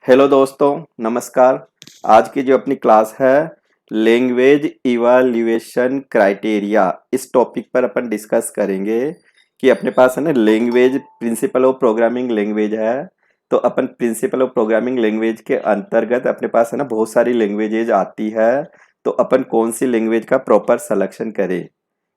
Hello दोस्तों, नमस्कार। आज की जो अपनी क्लास है लैंग्वेज इवैल्यूएशन क्राइटेरिया, इस टॉपिक पर अपन डिस्कस करेंगे कि अपने पास है ना language principle of programming language है। तो अपन प्रिंसिपल ऑफ प्रोग्रामिंग लैंग्वेज के अंतर्गत अपने पास है ना बहुत सारी लैंग्वेजेज आती है। तो अपन कौन सी लैंग्वेज का प्रॉपर सिलेक्शन करें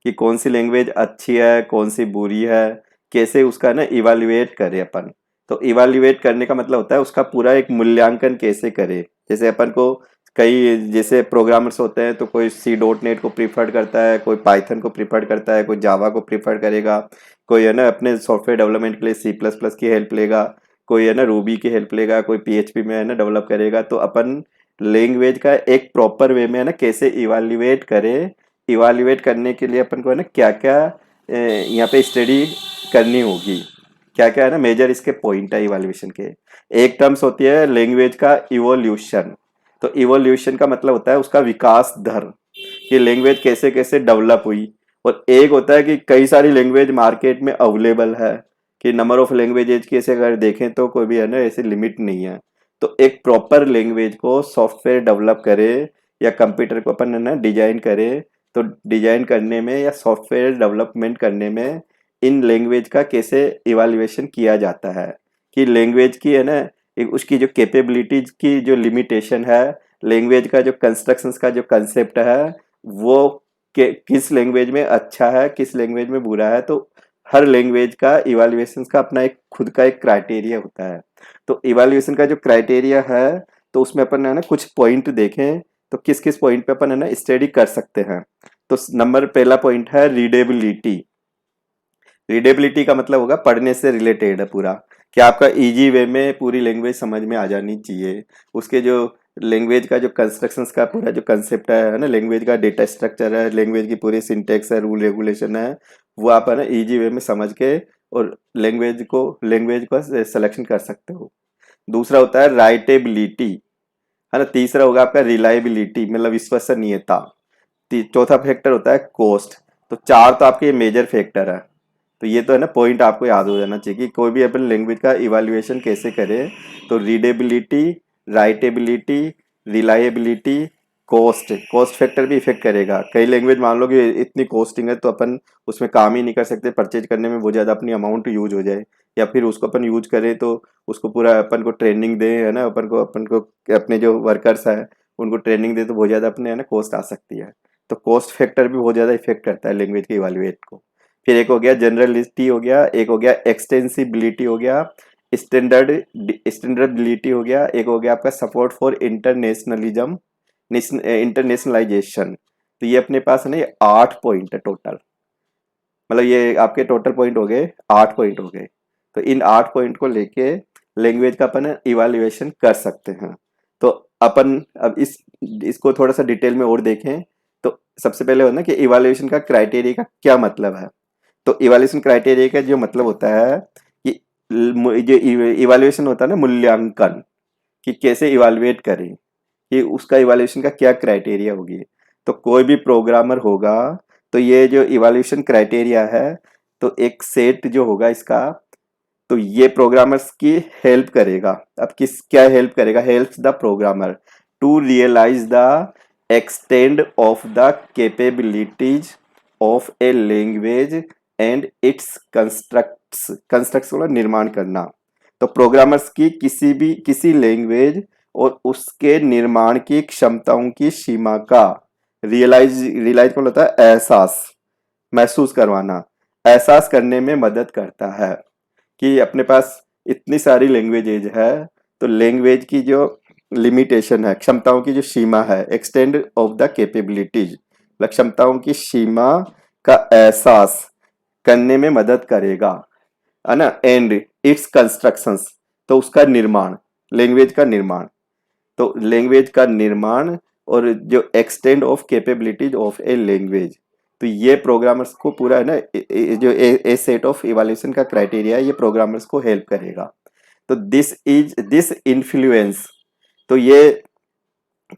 कि कौन सी लैंग्वेज अच्छी है, कौन सी बुरी है, कैसे उसका ना इवैल्यूएट करें अपन। तो इवैल्यूएट करने का मतलब होता है उसका पूरा एक मूल्यांकन कैसे करें। जैसे अपन को कई जैसे प्रोग्रामर्स होते हैं तो कोई C.NET को प्रीफर्ड करता है, कोई पाइथन को प्रीफर्ड करता है, कोई जावा को प्रीफर्ड करेगा, कोई है ना अपने सॉफ्टवेयर डेवलपमेंट के लिए C++ की हेल्प लेगा, कोई है ना रूबी की हेल्प लेगा, कोई PHP में है ना डेवलप करेगा। तो अपन लैंग्वेज का एक प्रॉपर वे में है ना कैसे इवैल्यूएट करें। इवैल्यूएट करने के लिए अपन को है ना क्या क्या यहाँ पे स्टडी करनी होगी, क्या क्या है ना मेजर इसके पॉइंट है इवैल्यूएशन के। एक टर्म्स होती है लैंग्वेज का इवोल्यूशन। तो इवोल्यूशन का मतलब होता है उसका विकास दर, कि लैंग्वेज कैसे कैसे डेवलप हुई। और एक होता है कि कई सारी लैंग्वेज मार्केट में अवेलेबल है, कि नंबर ऑफ लैंग्वेजेज की ऐसे अगर देखें तो कोई भी है ना ऐसे लिमिट नहीं है। तो एक प्रॉपर लैंग्वेज को सॉफ्टवेयर डेवलप करे या कंप्यूटर को अपन है ना डिजाइन करे, तो डिजाइन करने में या सॉफ्टवेयर डेवलपमेंट करने में इन लैंग्वेज का कैसे इवैल्यूएशन किया जाता है, कि लैंग्वेज की है ना उसकी जो कैपेबिलिटीज की जो लिमिटेशन है, लैंग्वेज का जो कंस्ट्रक्शंस का जो कंसेप्ट है वो किस लैंग्वेज में अच्छा है, किस लैंग्वेज में बुरा है। तो हर लैंग्वेज का इवैल्यूएशन का अपना एक खुद का एक क्राइटेरिया होता है। तो इवैल्यूएशन का जो क्राइटेरिया है, तो उसमें अपन है ना कुछ पॉइंट देखें तो किस किस पॉइंट पे अपन है ना स्टडी कर सकते हैं। तो नंबर पहला पॉइंट है रीडेबिलिटी। रीडेबिलिटी का मतलब होगा पढ़ने से रिलेटेड है पूरा, कि आपका इजी वे में पूरी लैंग्वेज समझ में आ जानी चाहिए। उसके जो लैंग्वेज का जो कंस्ट्रक्शंस का पूरा जो कंसेप्ट है ना, लैंग्वेज का डेटा स्ट्रक्चर है, लैंग्वेज की पूरी सिंटेक्स है, रूल रेगुलेशन है, वो आप है ना इजी वे में समझ के और लैंग्वेज को सिलेक्शन कर सकते हो। दूसरा होता है राइटेबिलिटी, है ना। तीसरा होगा आपका रिलायबिलिटी, मतलब विश्वसनीयता। चौथा फैक्टर होता है कॉस्ट। तो चार तो आपके मेजर फैक्टर है। तो ये तो है ना पॉइंट आपको याद हो जाना चाहिए कि कोई भी अपन लैंग्वेज का इवैल्यूएशन कैसे करें। तो readability, writability, reliability, cost. Cost factor भी इफेक्ट करेगा। कई लैंग्वेज मान लो कि इतनी कॉस्टिंग है तो अपन उसमें काम ही नहीं कर सकते, परचेज करने में बहुत ज़्यादा अपनी अमाउंट यूज हो जाए, या फिर उसको अपन यूज करें तो उसको पूरा अपन को ट्रेनिंग दे, है ना, अपन को अपने जो वर्कर्स है उनको ट्रेनिंग दे तो बहुत ज़्यादा अपने है ना कॉस्ट आ सकती है। तो कॉस्ट फैक्टर भी बहुत ज़्यादा इफेक्ट करता है लैंग्वेज के इवैल्यूएट को। फिर एक हो गया जनरलिटी हो गया, एक हो गया एक्सटेंसिबिलिटी हो गया, स्टैंडर्डिलिटी हो गया, एक हो गया आपका सपोर्ट फॉर इंटरनेशनलिज्म, इंटरनेशनलाइजेशन। तो ये अपने पास है ना ये 8 पॉइंट है टोटल। मतलब ये आपके टोटल पॉइंट हो गए, 8 पॉइंट हो गए। तो इन 8 पॉइंट को लेके लैंग्वेज का अपन इवैल्यूएशन कर सकते हैं। तो अपन अब इसको थोड़ा सा डिटेल में और देखें। तो सबसे पहले होना कि इवैल्यूएशन का क्राइटेरिया का क्या मतलब है। तो इवैल्यूएशन क्राइटेरिया का जो मतलब होता है कि जो इवैल्यूएशन होता है ना मूल्यांकन, कि कैसे इवैल्यूएट करें, कि उसका इवैल्यूएशन का क्या क्राइटेरिया होगी। तो कोई भी प्रोग्रामर होगा तो ये जो इवैल्यूएशन क्राइटेरिया है, तो एक सेट जो होगा इसका, तो ये प्रोग्रामर्स की हेल्प करेगा। अब किस क्या हेल्प करेगा, helps the programmer to realize the extent of the capabilities of a language and its constructs का निर्माण करना। तो प्रोग्रामर्स की किसी लैंग्वेज और उसके निर्माण की क्षमताओं की सीमा का रियलाइज को होता है एहसास, महसूस करवाना, एहसास करने में मदद करता है। कि अपने पास इतनी सारी लैंग्वेजेज है, तो लैंग्वेज की जो लिमिटेशन है, क्षमताओं की जो सीमा है, एक्सटेंड ऑफ द कैपेबिलिटीज, मतलब क्षमताओं की सीमा का एहसास करने में मदद करेगा, है ना। एंड इट्स कंस्ट्रक्शंस, तो उसका निर्माण, लैंग्वेज का निर्माण, तो लैंग्वेज का निर्माण और जो extend of capabilities of a language. तो ये प्रोग्रामर्स को पूरा है ना जो ए सेट ऑफ इवैल्यूएशन का क्राइटेरिया है, ये प्रोग्रामर्स को हेल्प करेगा। तो दिस इन्फ्लुएंस, तो ये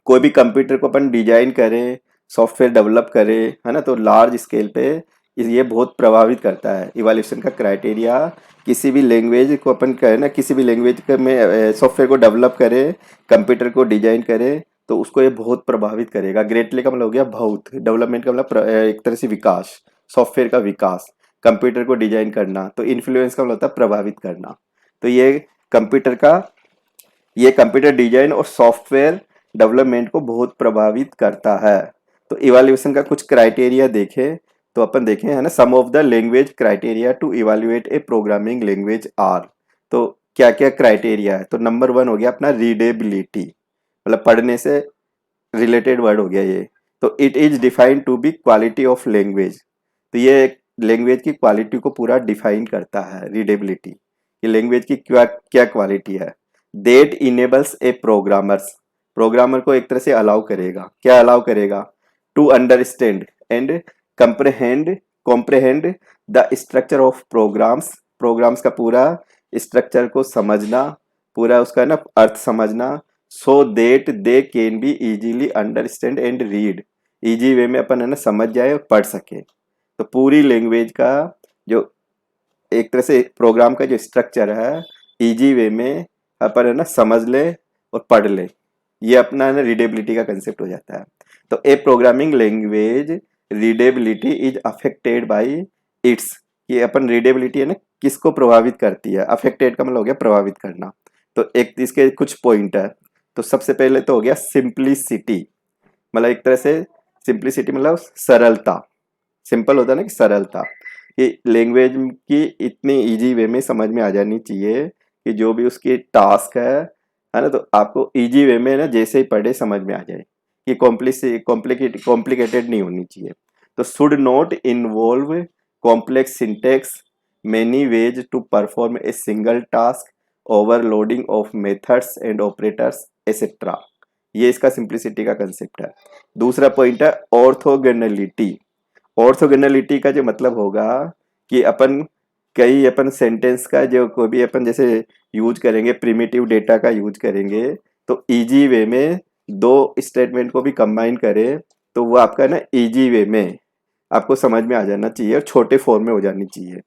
कोई भी कंप्यूटर को अपन डिजाइन करें, सॉफ्टवेयर डेवलप करें, है ना, तो लार्ज स्केल पे ये बहुत प्रभावित करता है। इवैल्यूएशन का क्राइटेरिया किसी भी लैंग्वेज को अपन कहें ना, किसी भी लैंग्वेज में सॉफ्टवेयर को डेवलप करें, कंप्यूटर को डिजाइन करें, तो उसको ये बहुत प्रभावित करेगा। ग्रेटली का मतलब हो गया बहुत, डेवलपमेंट का मतलब एक तरह से विकास, सॉफ्टवेयर का विकास, कंप्यूटर को डिजाइन करना। तो इन्फ्लुएंस का मतलब होता है प्रभावित करना। तो कंप्यूटर का ये कंप्यूटर डिजाइन और सॉफ्टवेयर डेवलपमेंट को बहुत प्रभावित करता है। तो इवैल्यूएशन का कुछ क्राइटेरिया देखें तो अपन देखें है ना, some of the language criteria to evaluate a programming language are. तो क्या क्या क्राइटेरिया है? तो नंबर 1 हो गया अपना रीडेबिलिटी, मतलब पढ़ने से रिलेटेड वर्ड हो गया ये। तो it is defined to be quality of language. तो ये लैंग्वेज की क्वालिटी को पूरा डिफाइन करता है, रीडेबिलिटी, कि लैंग्वेज की क्या क्या क्वालिटी है। That enables a programmers, programmer को एक तरह से अलाउ करेगा, क्या अलाउ करेगा? To understand and comprehend comprehend the structure of programs, programs का पूरा स्ट्रक्चर को समझना, पूरा उसका ना अर्थ समझना। So that they can be easily understand and read, easy way में अपन है ना समझ जाए और पढ़ सके। तो पूरी लैंग्वेज का जो एक तरह से प्रोग्राम का जो स्ट्रक्चर है, इजी वे में अपन है ना समझ ले और पढ़ ले, ये अपना है ना रीडेबिलिटी का कंसेप्ट हो जाता है। तो a programming language readability is affected by it's, ये अपन रीडेबिलिटी है ना किसको प्रभावित करती है? अफेक्टेड का मतलब हो गया प्रभावित करना। तो एक इसके कुछ पॉइंट है। तो सबसे पहले तो हो गया सिंप्लिसिटी, मतलब एक तरह से सिंप्लिसिटी मतलब सरलता। सिंपल होता है ना कि सरलता, कि लैंग्वेज की इतनी इजी वे में समझ में आ जानी चाहिए कि जो भी उसकी टास्क है ना, तो आपको इजी वे में ना जैसे ही पढ़े समझ में आ जाए, कि कॉम्प्लिकेटेड नहीं होनी चाहिए। तो should not involve complex syntax, many ways to perform a single task, overloading of methods and operators etcetera. ये इसका सिंप्लिसिटी का कंसेप्ट है। दूसरा पॉइंट है ऑर्थोगोनलिटी। ऑर्थोगोनलिटी का जो मतलब होगा कि अपन सेंटेंस का जो कोई भी अपन जैसे यूज करेंगे, प्रिमिटिव डेटा का यूज करेंगे, तो इजी वे में दो स्टेटमेंट को भी कंबाइन करें, तो वो आपका ना इजी वे में आपको समझ में आ जाना चाहिए और छोटे फॉर्म में हो जानी चाहिए।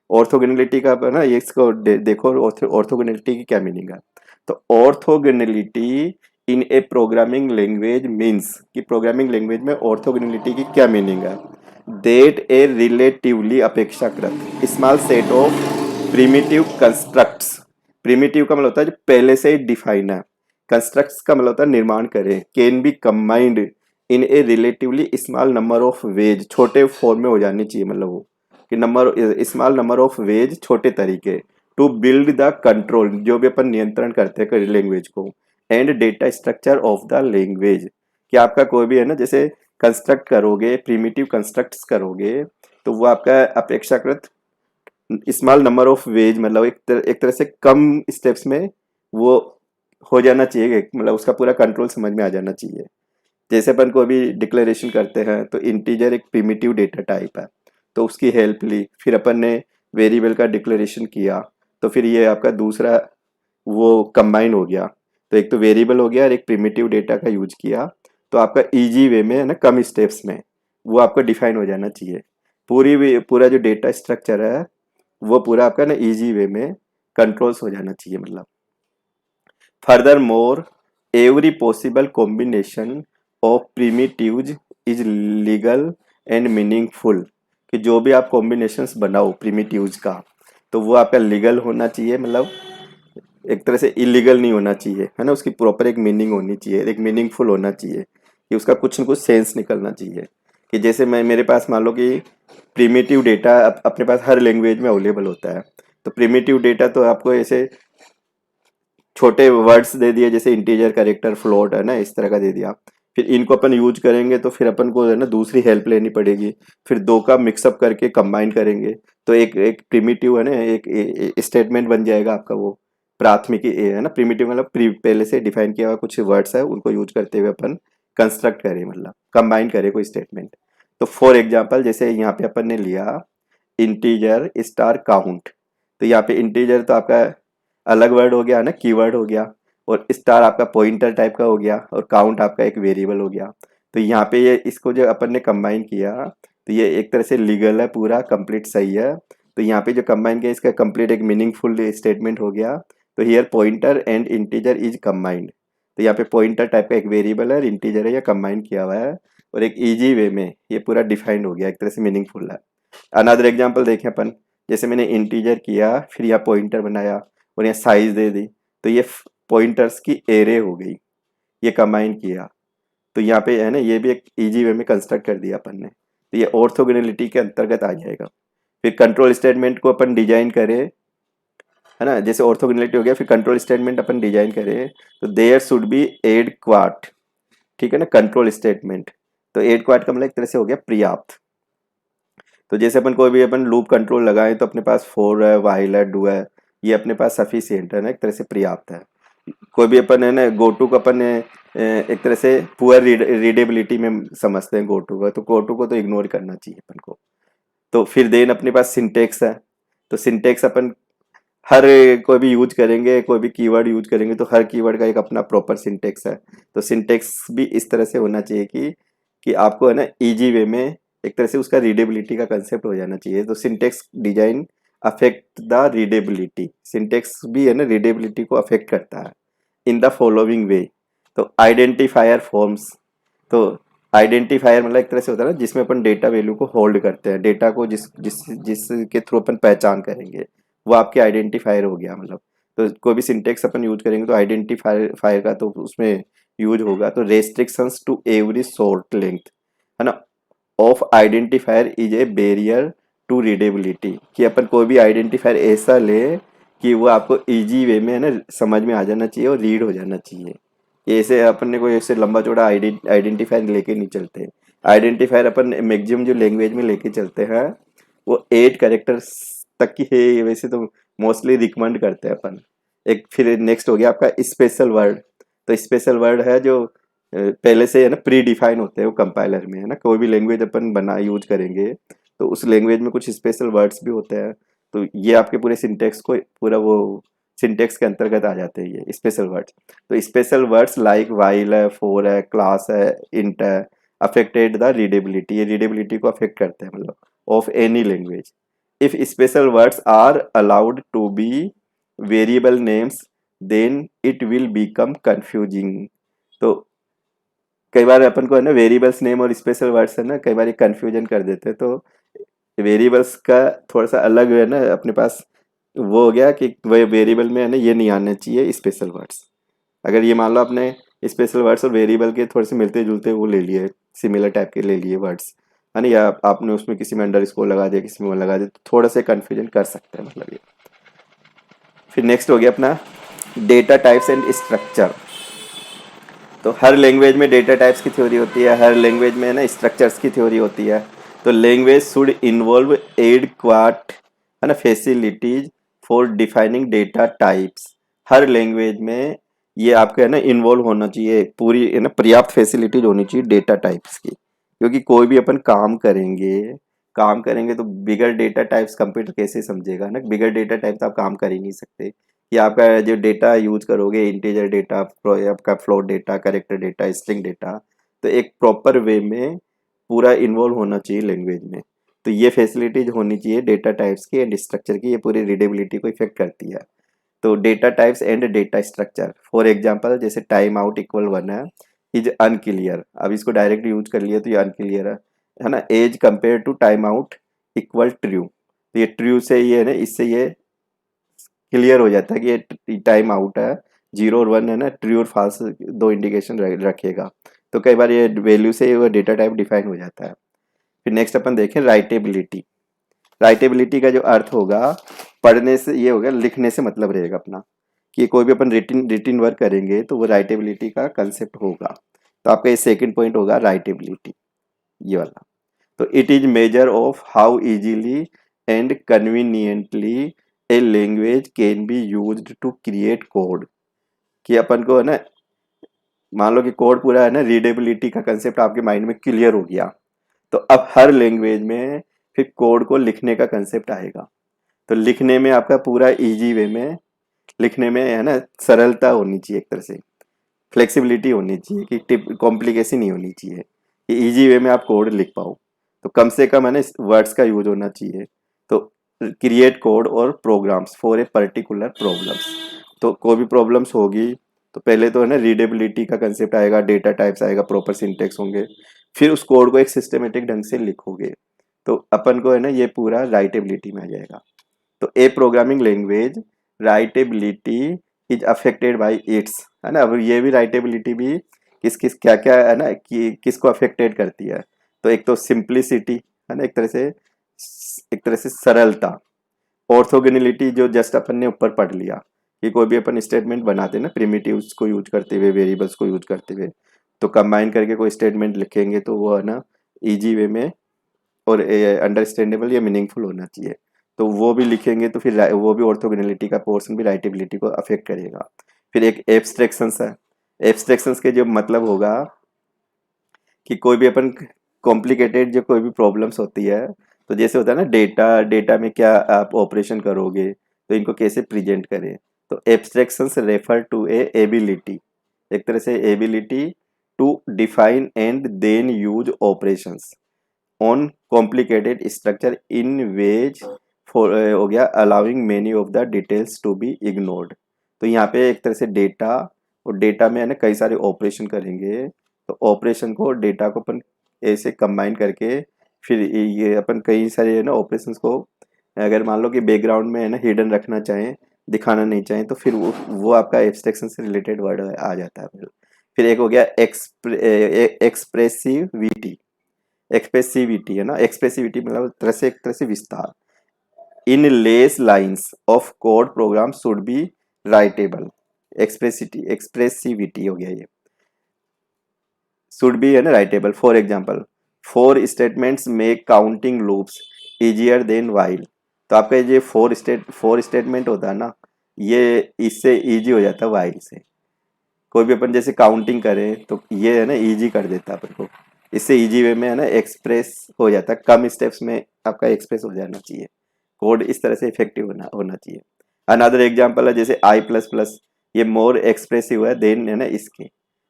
ऑर्थोगोनलिटी का ना ये इसको देखो, ऑर्थोगोनलिटी की क्या मीनिंग है। तो ऑर्थोगोनलिटी इन ए प्रोग्रामिंग लैंग्वेज मीन्स, कि प्रोग्रामिंग लैंग्वेज में ऑर्थोगोनलिटी की क्या मीनिंग है? देट ए रिलेटिवली अपेक्षाकृत small set of primitive constructs. Primitive का मतलब होता है जो पहले से ही डिफाइन है, कंस्ट्रक्ट्स का मतलब होता है निर्माण करें, can be combined in A relatively small number of ways, छोटे फॉर्म में हो जानी चाहिए, मतलब वो कि number small number of ways, छोटे तरीके, टू बिल्ड द कंट्रोल, जो भी अपन नियंत्रण करते हैं लैंग्वेज को, and data structure of the language, कि आपका कोई भी है ना जैसे कंस्ट्रक्ट करोगे, प्रिमिटिव कंस्ट्रक्ट्स करोगे, तो वो आपका अपेक्षाकृत स्मॉल नंबर ऑफ वेज, मतलब एक तरह से कम स्टेप्स में वो हो जाना चाहिए, मतलब उसका पूरा कंट्रोल समझ में आ जाना चाहिए। जैसे अपन को अभी डिक्लेरेशन करते हैं, तो इंटीजर एक प्रिमिटिव डेटा टाइप है, तो उसकी हेल्प ली, फिर अपन ने वेरिएबल का डिक्लेरेशन किया, तो फिर ये आपका दूसरा वो कंबाइन हो गया। तो एक तो वेरिएबल हो गया और एक प्रिमिटिव डेटा का यूज किया, तो आपका इजी वे में है ना कम स्टेप्स में वो आपका डिफाइन हो जाना चाहिए। पूरा जो डेटा स्ट्रक्चर है वो पूरा आपका ना इजी वे में कंट्रोल्स हो जाना चाहिए। मतलब further more every possible combination of primitives is legal and meaningful, कि जो भी आप कॉम्बिनेशंस बनाओ प्रिमिटिव्स का, तो वो आपका लीगल होना चाहिए, मतलब एक तरह से इलीगल नहीं होना चाहिए, है ना। उसकी प्रॉपर एक मीनिंग होनी चाहिए, एक मीनिंगफुल होना चाहिए, कि उसका कुछ न कुछ सेंस निकलना चाहिए। कि जैसे मेरे पास मान लो कि प्रिमिटिव डेटा अपने पास हर लैंग्वेज में अवेलेबल होता है, तो प्रिमिटिव डेटा तो आपको ऐसे छोटे वर्ड्स दे दिए, जैसे इंटीजर, कैरेक्टर, फ्लोट, है ना, इस तरह का दे दिया। फिर इनको अपन यूज करेंगे तो फिर अपन को है ना दूसरी हेल्प लेनी पड़ेगी, फिर दो का मिक्सअप करके कंबाइन करेंगे, तो एक एक प्रिमिटिव है ना, एक स्टेटमेंट बन जाएगा आपका। वो प्राथमिक है ना, प्रिमिटिव मतलब पहले से डिफाइन किया हुआ कुछ वर्ड्स है, उनको यूज करते हुए अपन कंस्ट्रक्ट करें, मतलब कंबाइन करें कोई स्टेटमेंट। तो फॉर एग्जाम्पल जैसे यहाँ पे अपन ने लिया इंटीजर स्टार काउंट, तो यहाँ पे इंटीजर तो आपका अलग वर्ड हो गया ना, कीवर्ड हो गया, और स्टार आपका पॉइंटर टाइप का हो गया, और काउंट आपका एक वेरिएबल हो गया। तो यहाँ पे ये इसको जो अपन ने कंबाइन किया, तो ये एक तरह से लीगल है, पूरा कंप्लीट सही है। तो यहाँ पे जो कंबाइन किया इसका कंप्लीट एक मीनिंगफुल स्टेटमेंट हो गया। तो here pointer and integer is combined. तो यहाँ पे पॉइंटर टाइप का एक वेरिएबल है और इंटीजर है, ये कंबाइन किया हुआ है और एक इजी वे में ये पूरा डिफाइंड हो गया, एक तरह से मीनिंगफुल है। अनदर एग्जांपल देखें अपन, जैसे मैंने इंटीजर किया, फिर यहाँ पॉइंटर बनाया और यहाँ साइज दे दी, तो ये पॉइंटर्स की एरे हो गई, ये कंबाइन किया। तो यहाँ पे है ना, ये भी एक इजी वे में कंस्ट्रक्ट कर दिया अपन ने, तो ये ऑर्थोगोनैलिटी के अंतर्गत आ जाएगा। फिर कंट्रोल स्टेटमेंट को अपन डिजाइन करें, है ना, जैसे ऑर्थोगोनैलिटी हो गया, फिर कंट्रोल स्टेटमेंट अपन डिजाइन करें, तो देयर शुड बी एड क्वाट, ठीक है ना, कंट्रोल स्टेटमेंट। तो एड क्वाट का मतलब एक तरह से हो गया पर्याप्त। तो जैसे अपन कोई भी अपन लूप कंट्रोल लगाएं तो अपने पास फॉर है, व्हाइल है, डू है, ये अपने पास सफिशिएंट है ना, एक तरह से पर्याप्त है। कोई भी अपन है ना गो टू को अपन एक तरह से पुअर रीडेबिलिटी में समझते हैं गो टू का, तो गो टू को तो इग्नोर करना चाहिए अपन को। तो फिर देन अपने पास सिंटेक्स है, तो सिंटेक्स अपन हर कोई भी यूज करेंगे, कोई भी कीवर्ड यूज करेंगे तो हर कीवर्ड का एक अपना प्रॉपर सिंटेक्स है। तो सिंटेक्स भी इस तरह से होना चाहिए कि आपको है ना इजी वे में एक तरह से उसका रीडेबिलिटी का कंसेप्ट हो जाना चाहिए। तो syntax design affect the readability, syntax भी है ना रीडेबिलिटी को अफेक्ट करता है इन द फॉलोइंग वे। तो आइडेंटिफायर फॉर्म्स, तो आइडेंटिफायर मतलब एक तरह से होता है ना जिसमें अपन डेटा वैल्यू को होल्ड करते हैं, डेटा को जिस जिस जिसके थ्रू अपन पहचान करेंगे, वो आपके आइडेंटिफायर हो गया। मतलब तो कोई भी सिंटेक्स अपन यूज करेंगे तो आइडेंटिफायर का तो उसमें यूज होगा। तो restrictions to every short length, है ना, of identifier is a barrier to readability, कि अपन कोई भी आइडेंटिफायर ऐसा ले कि वो आपको इजी वे में है ना समझ में आ जाना चाहिए और रीड हो जाना चाहिए। ये ऐसे अपन ने कोई ऐसे लंबा चौड़ा आइडेंटिफायर लेके नहीं चलते। आइडेंटिफायर अपन मैक्सिमम जो लैंग्वेज में लेके चलते हैं वो 8 कैरेक्टर्स तक की है, वैसे तो मोस्टली रिकमेंड करते हैं अपन। एक फिर नेक्स्ट हो गया आपका स्पेशल वर्ड। तो स्पेशल वर्ड है जो पहले से है ना प्री डिफाइन होते हैं वो कंपाइलर में, है ना, कोई भी लैंग्वेज अपन बना यूज करेंगे तो उस लैंग्वेज में कुछ स्पेशल वर्ड्स भी होते हैं। तो ये आपके पूरे सिंटेक्स को पूरा वो सिंटेक्स के अंतर्गत आ जाते हैं ये स्पेशल वर्ड्स। तो स्पेशल वर्ड्स लाइक वाइल है, फोर है, क्लास है, इंट है, अफेक्टेड द रीडेबिलिटी, ये रीडेबिलिटी को अफेक्ट करते हैं मतलब of any language. If special words are allowed to be variable names then it will become confusing. तो कई बार अपन को है ना वेरिएबल्स नेम और स्पेशल वर्ड्स है ना कई बार कंफ्यूजन कर देते हैं। तो वेरिएबल्स का थोड़ा सा अलग है ना अपने पास वो हो गया कि वही वेरिएबल में है ना ये नहीं आने चाहिए स्पेशल वर्ड्स। अगर ये मान लो आपने स्पेशल वर्ड्स और वेरिएबल के थोड़े से मिलते जुलते वो ले लिए, सिमिलर टाइप के ले लिए वर्ड्स, है ना, या आपने उसमें किसी में अंडर स्कोर लगा दिया, किसी में वो लगा दिया, तो थोड़ा सा कन्फ्यूजन कर सकते हैं मतलब ये। फिर नेक्स्ट हो गया अपना डेटा टाइप्स एंड स्ट्रक्चर। तो हर लैंग्वेज में डेटा टाइप्स की थ्योरी होती है, हर लैंग्वेज में ना स्ट्रक्चर्स की थ्योरी होती है। तो लैंग्वेज शुड इन्वॉल्व एडक्वाट, है ना, facilities for defining data types. Her language में ये आपके है ना इन्वॉल्व होना चाहिए, पूरी है ना पर्याप्त फैसिलिटीज होनी चाहिए डेटा टाइप्स की, क्योंकि कोई भी अपन काम करेंगे तो बिगर डेटा टाइप्स कंप्यूटर कैसे समझेगा ना, बिगर डेटा टाइप्स आप काम कर ही नहीं सकते। कि आपका जो डेटा यूज करोगे इंटीजर डेटा, आपका float data, character data, string data, तो एक प्रॉपर वे में पूरा इन्वॉल्व होना चाहिए लैंग्वेज में। तो ये फैसिलिटीज होनी चाहिए डेटा टाइप्स की एंड स्ट्रक्चर की, ये पूरी रीडेबिलिटी को इफेक्ट करती है। तो data types and data structure, for example जैसे टाइम आउट इक्वल 1 है, इज अनक्लियर, अब इसको डायरेक्ट यूज कर लिया तो ये अनक्लियर है ना, as compare to time out equal true, तो ये ट्रू से ये है ना इससे ये क्लियर हो जाता है कि ये टाइम आउट है, 0 और 1 है ना, ट्रू और फॉल्स दो इंडिकेशन रखेगा। तो कई बार ये वैल्यू से वो डेटा टाइप डिफाइन हो जाता है। फिर नेक्स्ट अपन देखें राइटेबिलिटी। राइटेबिलिटी का जो अर्थ होगा पढ़ने से ये होगा, लिखने से मतलब रहेगा अपना, कि कोई भी अपन रिटिन वर्क करेंगे तो वो राइटेबिलिटी का कंसेप्ट होगा। तो आपका ये सेकंड पॉइंट होगा राइटेबिलिटी, ये वाला। तो it is measure of how easily and conveniently a language can be used to create code, कि अपन को है ना मान लो कि कोड पूरा है ना रीडेबिलिटी का कंसेप्ट आपके माइंड में क्लियर हो गया, तो अब हर लैंग्वेज में फिर कोड को लिखने का कंसेप्ट आएगा। तो लिखने में आपका पूरा इजी वे में लिखने में है ना सरलता होनी चाहिए, एक तरह से फ्लेक्सिबिलिटी होनी चाहिए, कि टिप कॉम्प्लिकेशन नहीं होनी चाहिए, कि इजी वे में आप कोड लिख पाओ। तो कम से कम है ना वर्ड्स का यूज होना चाहिए। तो क्रिएट कोड और programs for a particular problems, तो कोई भी प्रॉब्लम्स होगी तो पहले तो है ना रीडेबिलिटी का कंसेप्ट आएगा, डेटा टाइप्स आएगा, प्रॉपर सिंटेक्स होंगे, फिर उस कोड को एक सिस्टमेटिक ढंग से लिखोगे तो अपन को है ना ये पूरा राइटेबिलिटी में आ जाएगा। तो a programming language writability is affected by its, है ना। अब ये भी राइटेबिलिटी भी किस किस क्या क्या है ना कि किसको अफेक्टेड करती है। तो एक तो सिंप्लिसिटी, है ना, एक तरह से सरलता। ऑर्थोगोनैलिटी जो जस्ट अपन ने ऊपर पढ़ लिया कि कोई भी अपन स्टेटमेंट बनाते हैं ना प्रिमिटिव्स को यूज करते हुए, वेरिएबल्स को यूज करते हुए, तो कंबाइन करके कोई स्टेटमेंट लिखेंगे तो वो है ना इजी वे में और अंडरस्टैंडेबल या मीनिंगफुल होना चाहिए। तो वो भी लिखेंगे तो फिर वो भी ऑर्थोगोनैलिटी का पोर्शन भी राइटेबिलिटी को अफेक्ट करेगा। फिर एक एब्स्ट्रैक्शंस है। एब्स्ट्रैक्शंस के जो मतलब होगा कि कोई भी अपन कॉम्प्लिकेटेड जो कोई भी प्रॉब्लम्स होती है, तो जैसे होता है ना डेटा डेटा में क्या आप ऑपरेशन करोगे तो इनको कैसे प्रेजेंट करें। तो abstractions refer to a ability, एक तरह से ability to define and then use operations on complicated structure in ways for हो गया allowing many of the details to be ignored. तो यहाँ पे एक तरह से डेटा, और डेटा में है ना कई सारे ऑपरेशन करेंगे, तो ऑपरेशन को डेटा को अपन ऐसे कंबाइन करके फिर ये अपन कई सारे है ना ऑपरेशंस को अगर मान लो कि बैकग्राउंड में है ना हिडन रखना चाहें, दिखाना नहीं चाहें, तो फिर वो आपका एब्स्ट्रैक्शन से रिलेटेड वर्ड आ जाता है। फिर एक हो गया एक्सप्रेसिविटी। एक्सप्रेसिविटी है ना, एक्सप्रेसिविटी मतलब एक तरह से विस्तार। In less lines of code programme should be writable. Expressivity हो गया ये, शुड बी है ना writable. For example, four statements make counting loops easier than while. तो आपका ये फोर स्टेटमेंट होता है ना, ये इससे इजी हो जाता है वाइल से। कोई भी अपन जैसे काउंटिंग करें तो ये है ना इजी कर देता है अपन को, इससे इजी वे में है ना एक्सप्रेस हो जाता है, कम स्टेप्स में आपका एक्सप्रेस हो जाना चाहिए। कोड इस तरह से इफेक्टिव होना चाहिए। अनदर एग्जांपल है जैसे आई प्लस प्लस, ये मोर एक्सप्रेसिव है देन है ना इसके,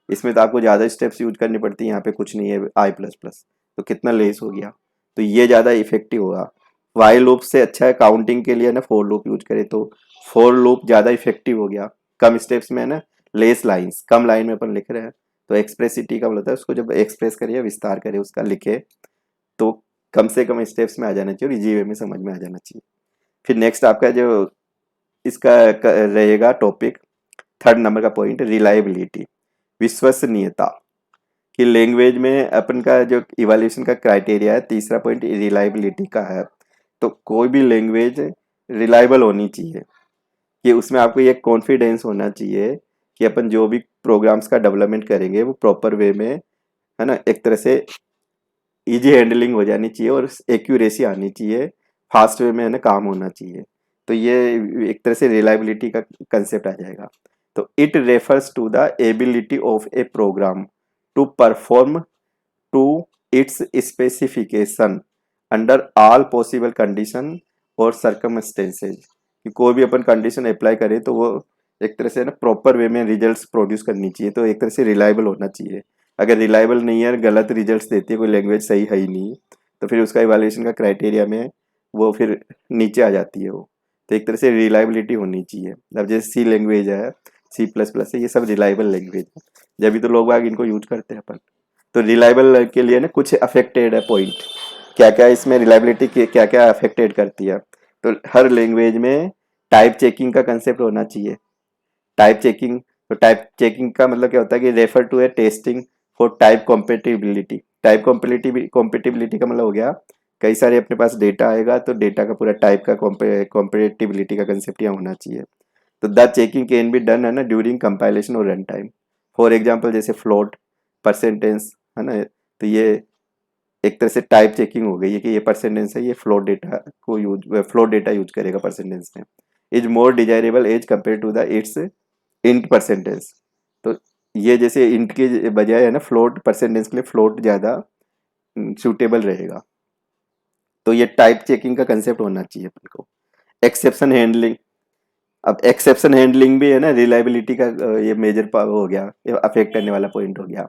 इसमें तो आपको ज़्यादा स्टेप्स यूज करनी पड़ती है, यहाँ पे कुछ नहीं है आई प्लस प्लस, तो कितना लेस हो गया, तो ये ज़्यादा इफेक्टिव होगा। वाइल लूप से अच्छा है काउंटिंग के लिए ना फोर लूप यूज करें, तो फोर लूप ज़्यादा इफेक्टिव हो गया, कम स्टेप्स में है ना, लेस लाइन्स, कम लाइन में अपन लिख रहे हैं। तो एक्सप्रेसिटी का बोलता है उसको जब एक्सप्रेस करिए, विस्तार करिए उसका, लिखे तो कम से कम स्टेप्स में आ जाना चाहिए और इजी वे में समझ में आ जाना चाहिए। फिर नेक्स्ट आपका जो इसका रहेगा टॉपिक, थर्ड नंबर का पॉइंट, रिलायबिलिटी, विश्वसनीयता। कि लैंग्वेज में अपन का जो इवैल्यूएशन का क्राइटेरिया है, तीसरा पॉइंट रिलायबिलिटी का है। तो कोई भी लैंग्वेज रिलायबल होनी चाहिए, कि उसमें आपको ये कॉन्फिडेंस होना चाहिए कि अपन जो भी प्रोग्राम्स का डेवलपमेंट करेंगे वो प्रॉपर वे में, है ना, एक तरह से इजी हैंडलिंग हो जानी चाहिए और एक्यूरेसी आनी चाहिए, फास्ट वे में है ना काम होना चाहिए। तो ये एक तरह से रिलायबिलिटी का कंसेप्ट आ जाएगा। तो it refers to the ability of a program to perform to its specification under all possible condition और सर्कमस्टेंसेज। कि कोई भी अपन कंडीशन अप्लाई करें तो वो एक तरह से ना प्रॉपर वे में रिजल्ट्स प्रोड्यूस करनी चाहिए, तो एक तरह से रिलायबल होना चाहिए। अगर रिलायबल नहीं है, गलत रिजल्ट्स देती है, कोई लैंग्वेज सही है ही नहीं, तो फिर उसका इवैल्यूएशन का क्राइटेरिया में वो फिर नीचे आ जाती है वो। तो एक तरह से रिलायबिलिटी होनी चाहिए। अब जैसे सी लैंग्वेज है, सी प्लस प्लस है, ये सब रिलायबल लैंग्वेज है, जब भी तो लोग बाग इनको यूज करते हैं अपन। तो रिलायबल के लिए ना कुछ अफेक्टेड है पॉइंट, क्या क्या इसमें रिलायबिलिटी के क्या क्या अफेक्टेड करती है। तो हर लैंग्वेज में टाइप चेकिंग का कंसेप्ट होना चाहिए। टाइप चेकिंग, तो टाइप चेकिंग का मतलब क्या होता है कि refer to a testing for type compatibility. Type compatibility का मतलब हो गया कई सारे अपने पास डेटा आएगा तो डेटा का पूरा टाइप का कॉम्पेटिबिलिटी का कंसेप्ट यहाँ होना चाहिए। तो the checking can be done है ना ड्यूरिंग कंपाइलेशन और रन टाइम। फॉर एग्जाम्पल जैसे फ्लोट, परसेंटेज, है ना, तो ये एक तरह से टाइप चेकिंग हो गई है कि ये परसेंटेज है, ये फ्लोट डेटा यूज करेगा परसेंटेज में, is more desirable as compare to the its int percentage. तो ये जैसे इंट के बजाय है ना फ्लोट, परसेंटेज के लिए फ्लोट ज़्यादा सूटेबल रहेगा। तो ये टाइप चेकिंग का कंसेप्ट होना चाहिए अपन को। एक्सेप्शन हैंडलिंग, अब एक्सेप्शन हैंडलिंग भी है ना रिलायबिलिटी का ये मेजर हो गया, ये अफेक्ट करने वाला पॉइंट हो गया।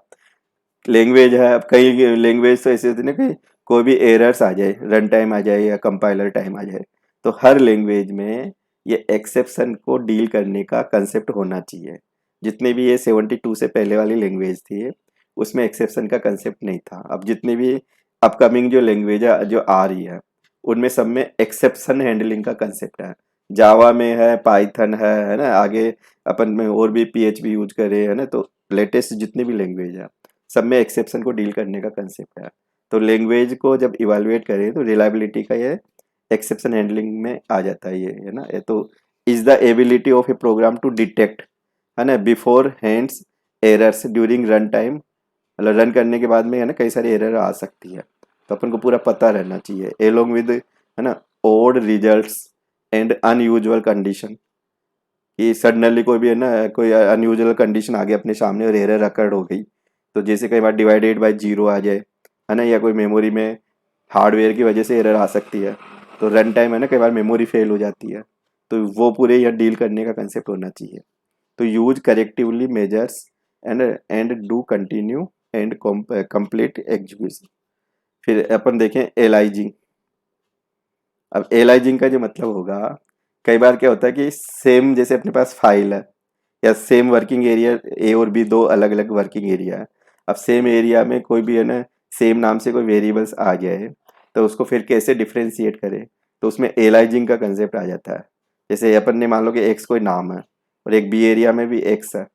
लैंग्वेज है, अब कई लैंग्वेज तो ऐसे होती है ना कि कोई भी एरर्स आ जाए, रन टाइम आ जाए या कंपाइलर टाइम आ जाए, तो हर लैंग्वेज में ये एक्सेप्शन को डील करने का कंसेप्ट होना चाहिए। जितने भी ये 72 से पहले वाली लैंग्वेज थी उसमें एक्सेप्शन का कंसेप्ट नहीं था। अब जितने भी अपकमिंग जो लैंग्वेज जो आ रही है उनमें सब में एक्सेप्शन हैंडलिंग का कंसेप्ट है। जावा में है, पाइथन है ना, आगे अपन में और भी पीएचपी यूज करे है ना, तो लेटेस्ट जितनी भी लैंग्वेज है सब में एक्सेप्शन को डील करने का कंसेप्ट है। तो लैंग्वेज को जब इवेलुएट करें तो रिलायबिलिटी का ये एक्सेप्शन हैंडलिंग में आ जाता है, ये है ना। ये तो is the ability of a program to detect, है ना, before hands errors during run time. मतलब रन करने के बाद में है ना कई सारी एरर आ सकती है, तो अपन को पूरा पता रहना चाहिए। एलोंग विद, है ना, odd results and unusual condition, कि सडनली कोई भी है ना कोई अनयूजुअल कंडीशन आ गया अपने सामने और एरर अकर्ड हो गई, तो जैसे कई बार डिवाइडेड बाय जीरो आ जाए, है ना, या कोई मेमोरी में हार्डवेयर की वजह से एरर आ सकती है, तो रन टाइम है ना कई बार मेमोरी फेल हो जाती है, तो वो पूरे यह डील करने का कंसेप्ट होना चाहिए। तो use correctively measures and do continue and complete execution. फिर अपन देखें एलाइजिंग। अब एलाइजिंग का जो मतलब होगा, कई बार क्या होता है कि सेम जैसे अपने पास फाइल है या सेम वर्किंग एरिया, ए और बी दो अलग अलग वर्किंग एरिया है। अब सेम एरिया में कोई भी है ना सेम नाम से कोई वेरिएबल्स आ गया है, तो उसको फिर कैसे डिफ्रेंशिएट करें, तो उसमें एलाइजिंग का कंसेप्ट आ जाता है। जैसे अपन ने मान लो कि एक्स कोई नाम है और एक बी एरिया में भी एक्स है।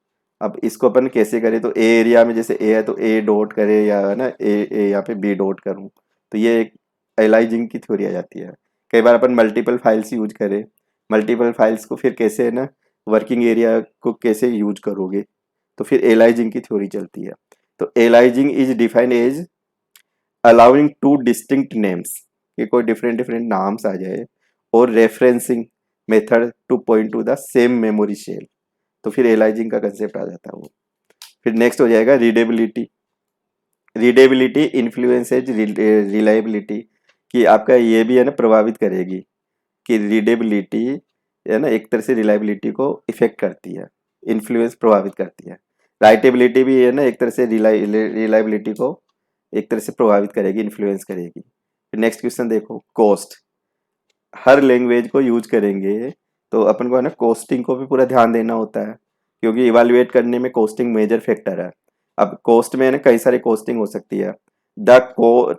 अब इसको अपन कैसे करें, तो ए एरिया में जैसे ए है तो ए डॉट करे, या है ना ए यहाँ पे बी डॉट करूँ, तो ये एक एलाइजिंग की थ्योरी आ जाती है। कई बार अपन मल्टीपल फाइल्स यूज करें, मल्टीपल फाइल्स को फिर कैसे है ना वर्किंग एरिया को कैसे यूज करोगे, तो फिर एलाइजिंग की थ्योरी चलती है। तो aliasing is defined as allowing to distinct names, कि कोई डिफरेंट डिफरेंट नाम्स आ जाए, और referencing method to point to the same memory cell, तो फिर एलाइजिंग का कंसेप्ट आ जाता है वो। फिर नेक्स्ट हो जाएगा रीडेबिलिटी। रीडेबिलिटी इन्फ्लुएंसेज रिलायबिलिटी, कि आपका ये भी है ना प्रभावित करेगी, कि रीडेबिलिटी है ना एक तरह से रिलायबिलिटी को इफेक्ट करती है, इन्फ्लुएंस प्रभावित करती है। राइटेबिलिटी भी है ना एक तरह से रिलायबिलिटी को एक तरह से प्रभावित करेगी, इन्फ्लुएंस करेगी। फिर नेक्स्ट क्वेश्चन देखो, कॉस्ट। हर लैंग्वेज को यूज करेंगे तो अपन को है ना कोस्टिंग को भी पूरा ध्यान देना होता है, क्योंकि इवेलुएट करने में कोस्टिंग मेजर फैक्टर है। अब कोस्ट में है ना कई सारी कोस्टिंग हो सकती है। The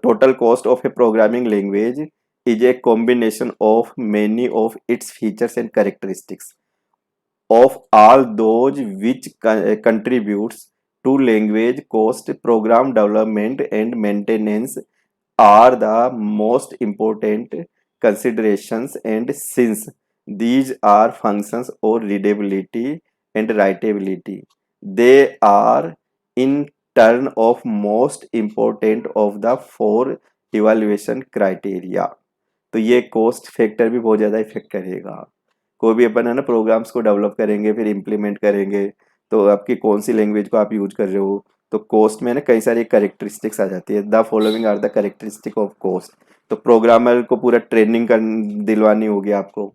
total cost of A programming language is a combination of many of its features and characteristics of all those which contributes to language cost. Program development and maintenance are the most important considerations, and since these are functions of readability and writability, they are in turn of most important of the four evaluation criteria। तो ये cost factor भी बहुत ज़्यादा effect करेगा। कोई भी अपन है ना प्रोग्राम्स को डेवलप करेंगे फिर इम्प्लीमेंट करेंगे, तो आपकी कौन सी लैंग्वेज को आप यूज कर रहे हो, तो कॉस्ट में ना कई सारी कैरेक्टरिस्टिक्स आ जाती है। The following are the characteristic of cost. तो प्रोग्रामर को पूरा ट्रेनिंग कर दिलवानी होगी आपको,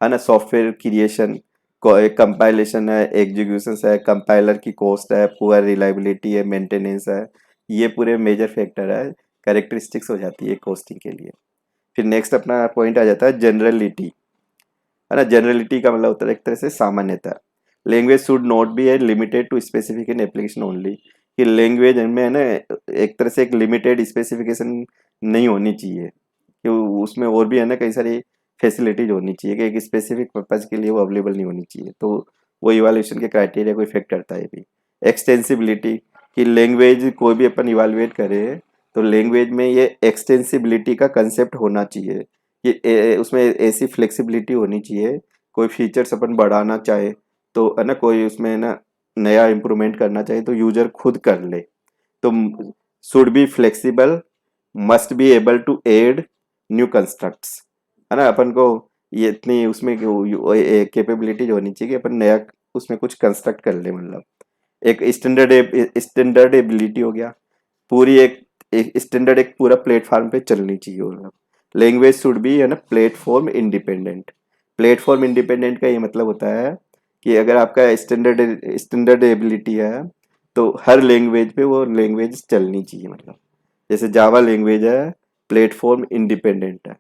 है ना। सॉफ्टवेयर क्रिएशन, कंपाइलेशन है, एग्जीक्यूशन है, कंपाइलर की कॉस्ट है, पुअर रिलायबिलिटी है, मेंटेनेंस है, ये पूरे मेजर फैक्टर है, कैरेक्टरिस्टिक्स हो जाती है कॉस्टिंग के लिए। फिर नेक्स्ट अपना पॉइंट आ जाता है जनरलिटी, है ना। जनरलिटी का मतलब होता है एक तरह से सामान्यता। Language should not be a limited to specific in application only, कि लैंग्वेज में है ना एक तरह से एक लिमिटेड स्पेसिफिकेशन नहीं होनी चाहिए, कि उसमें और भी है ना कई सारी फैसिलिटीज होनी चाहिए, कि एक स्पेसिफिक पर्पज के लिए वो अवेलेबल नहीं होनी चाहिए, तो वो इवाल्यूएशन के क्राइटेरिया को इफेक्ट करता है ये भी। एक्सटेंसिबिलिटी, कि लैंग्वेज कोई भी अपन इवालुएट करें तो लैंग्वेज में ये एक्सटेंसिबिलिटी का कंसेप्ट होना चाहिए, ये उसमें ऐसी फ्लेक्सिबिलिटी होनी चाहिए, कोई फीचर्स अपन बढ़ाना चाहे तो है ना, कोई उसमें ना नया इम्प्रूवमेंट करना चाहे तो यूजर खुद कर ले। तो should be flexible, must be able to add new constructs, है ना। अपन को ये इतनी उसमें कैपेबिलिटी होनी चाहिए कि अपन नया उसमें कुछ कंस्ट्रक्ट कर ले। मतलब एक स्टैंडर्ड एबिलिटी हो गया, पूरी एक स्टैंडर्ड एक पूरा प्लेटफॉर्म पे चलनी चाहिए। मतलब लैंग्वेज शुड बी है ना प्लेटफॉर्म इंडिपेंडेंट। प्लेटफॉर्म इंडिपेंडेंट का ये मतलब होता है कि अगर आपका स्टैंडर्ड एबिलिटी है तो हर लैंग्वेज पे वो लैंग्वेज चलनी चाहिए। मतलब जैसे जावा लैंग्वेज है, प्लेटफॉर्म इंडिपेंडेंट है।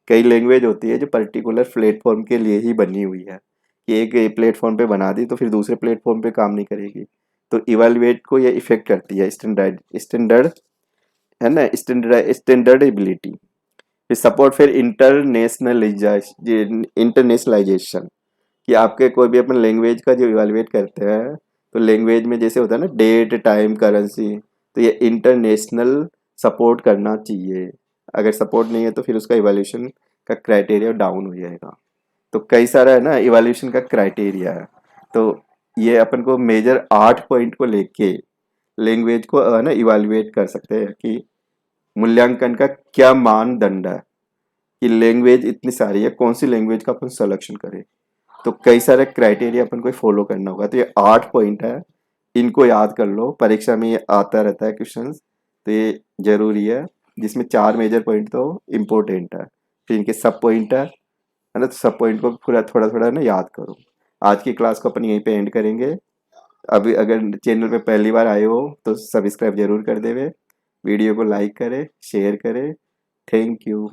कई लैंग्वेज होती है जो पर्टिकुलर प्लेटफॉर्म के लिए ही बनी हुई है कि एक प्लेटफॉर्म पे बना दी तो फिर दूसरे प्लेटफॉर्म पे काम नहीं करेगी। तो इवेलुएट को ये इफेक्ट करती है स्टैंडर्ड है ना, स्टैंडर्डेबिलिटी। फिर सपोर्ट फिर इंटरनेशनलाइजेशन कि आपके कोई भी अपन लैंग्वेज का जो इवेलुएट करते हैं तो लैंग्वेज में जैसे होता है ना डेट टाइम करेंसी, तो ये इंटरनेशनल सपोर्ट करना चाहिए। अगर सपोर्ट नहीं है तो फिर उसका इवैल्यूएशन का क्राइटेरिया डाउन हो जाएगा। तो कई सारा है ना इवैल्यूएशन का क्राइटेरिया है। तो ये अपन को मेजर 8 पॉइंट को लेके लैंग्वेज को है ना इवैल्यूएट कर सकते हैं कि मूल्यांकन का क्या मानदंड है कि लैंग्वेज इतनी सारी है, कौन सी लैंग्वेज का अपन सिलेक्शन करें। तो कई सारे क्राइटेरिया अपन को फॉलो करना होगा। तो ये 8 पॉइंट है, इनको याद कर लो, परीक्षा में ये आता रहता है क्वेश्चंस, तो ये जरूरी है। जिसमें 4 मेजर पॉइंट तो इम्पोर्टेंट है, फिर इनके सब पॉइंट है ना, तो सब पॉइंट को पूरा थोड़ा थोड़ा ना याद करो। आज की क्लास को अपन यहीं पे एंड करेंगे। अभी अगर चैनल पे पहली बार आए हो तो सब्सक्राइब जरूर कर देवे, वीडियो को लाइक करे शेयर करे। Thank you.